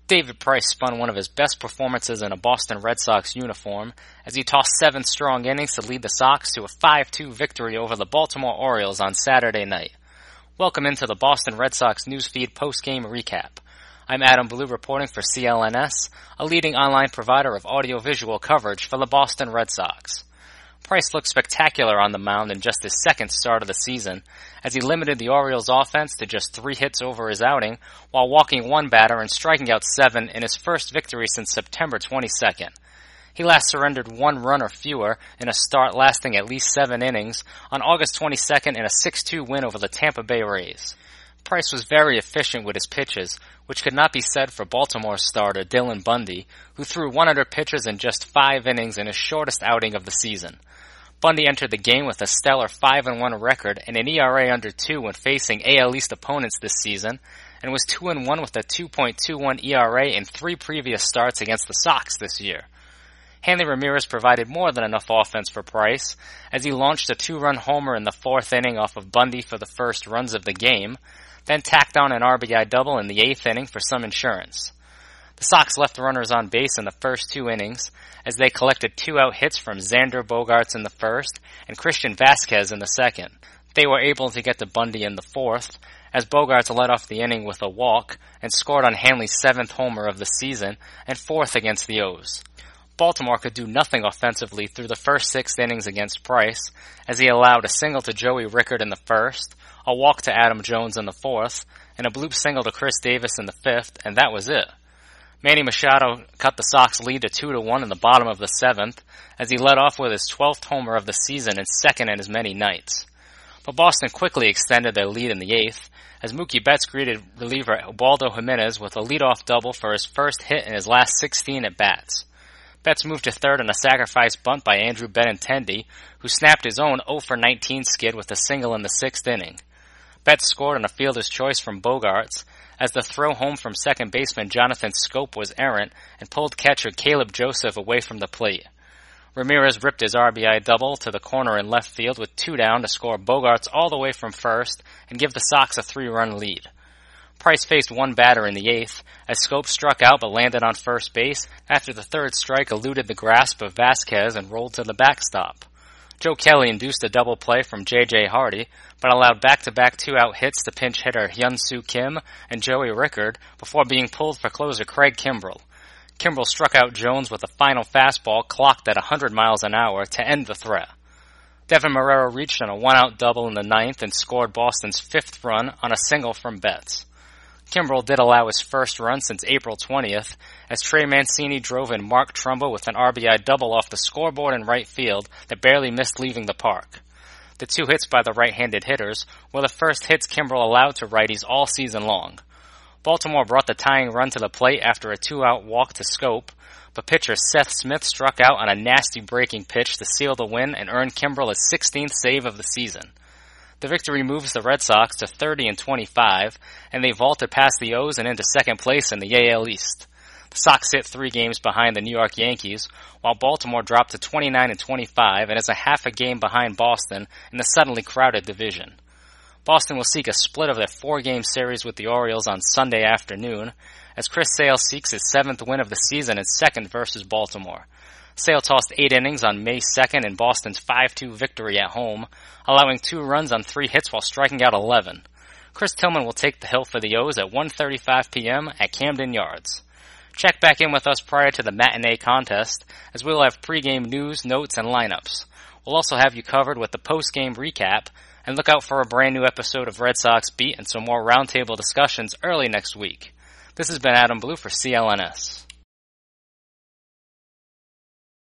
David Price spun one of his best performances in a Boston Red Sox uniform as he tossed 7 strong innings to lead the Sox to a 5-2 victory over the Baltimore Orioles on Saturday night. Welcome into the Boston Red Sox newsfeed post-game recap. I'm Adam Blue reporting for CLNS, a leading online provider of audio-visual coverage for the Boston Red Sox. Price looked spectacular on the mound in just his second start of the season, as he limited the Orioles' offense to just 3 hits over his outing, while walking 1 batter and striking out 7 in his first victory since September 22nd. He last surrendered 1 run or fewer in a start lasting at least 7 innings on August 22nd in a 6-2 win over the Tampa Bay Rays. Price was very efficient with his pitches, which could not be said for Baltimore's starter Dylan Bundy, who threw 100 pitches in just 5 innings in his shortest outing of the season. Bundy entered the game with a stellar 5-1 record and an ERA under 2 when facing AL East opponents this season, and was 2-1 with a 2.21 ERA in 3 previous starts against the Sox this year. Hanley Ramirez provided more than enough offense for Price, as he launched a 2-run homer in the 4th inning off of Bundy for the first runs of the game, then tacked on an RBI double in the 8th inning for some insurance. The Sox left runners on base in the first 2 innings, as they collected 2-out hits from Xander Bogaerts in the first and Christian Vasquez in the second. They were able to get to Bundy in the 4th, as Bogaerts led off the inning with a walk and scored on Hanley's 7th homer of the season and 4th against the O's. Baltimore could do nothing offensively through the first 6 innings against Price, as he allowed a single to Joey Rickard in the 1st, a walk to Adam Jones in the 4th, and a bloop single to Chris Davis in the 5th, and that was it. Manny Machado cut the Sox lead to 2-1 in the bottom of the 7th, as he led off with his 12th homer of the season and 2nd in as many nights. But Boston quickly extended their lead in the 8th, as Mookie Betts greeted reliever Ubaldo Jimenez with a leadoff double for his first hit in his last 16 at-bats. Betts moved to third on a sacrifice bunt by Andrew Benintendi, who snapped his own 0-for-19 skid with a single in the 6th inning. Betts scored on a fielder's choice from Bogaerts, as the throw home from second baseman Jonathan Scope was errant and pulled catcher Caleb Joseph away from the plate. Ramirez ripped his RBI double to the corner in left field with 2 down to score Bogaerts all the way from first and give the Sox a 3-run lead. Price faced 1 batter in the 8th, as Scope struck out but landed on first base after the 3rd strike eluded the grasp of Vasquez and rolled to the backstop. Joe Kelly induced a double play from J.J. Hardy, but allowed back-to-back 2-out hits to pinch hitter Hyun-Soo Kim and Joey Rickard before being pulled for closer Craig Kimbrel. Kimbrel struck out Jones with a final fastball clocked at 100 miles an hour to end the threat. Devin Marrero reached on a 1-out double in the 9th and scored Boston's 5th run on a single from Betts. Kimbrel did allow his first run since April 20th, as Trey Mancini drove in Mark Trumbo with an RBI double off the scoreboard in right field that barely missed leaving the park. The 2 hits by the right-handed hitters were the first hits Kimbrel allowed to righties all season long. Baltimore brought the tying run to the plate after a 2-out walk to Scope, but pitcher Seth Smith struck out on a nasty breaking pitch to seal the win and earn Kimbrel his 16th save of the season. The victory moves the Red Sox to 30-25, and they vaulted past the O's and into second place in the AL East. The Sox sit 3 games behind the New York Yankees, while Baltimore dropped to 29-25 and is a half a game behind Boston in the suddenly crowded division. Boston will seek a split of their 4-game series with the Orioles on Sunday afternoon, as Chris Sale seeks his 7th win of the season and 2nd versus Baltimore. Sale tossed 8 innings on May 2nd in Boston's 5-2 victory at home, allowing 2 runs on 3 hits while striking out 11. Chris Tillman will take the hill for the O's at 1:35 p.m. at Camden Yards. Check back in with us prior to the matinee contest, as we will have pregame news, notes, and lineups. We'll also have you covered with the postgame recap, and look out for a brand new episode of Red Sox Beat and some more roundtable discussions early next week. This has been Adam Blue for CLNS.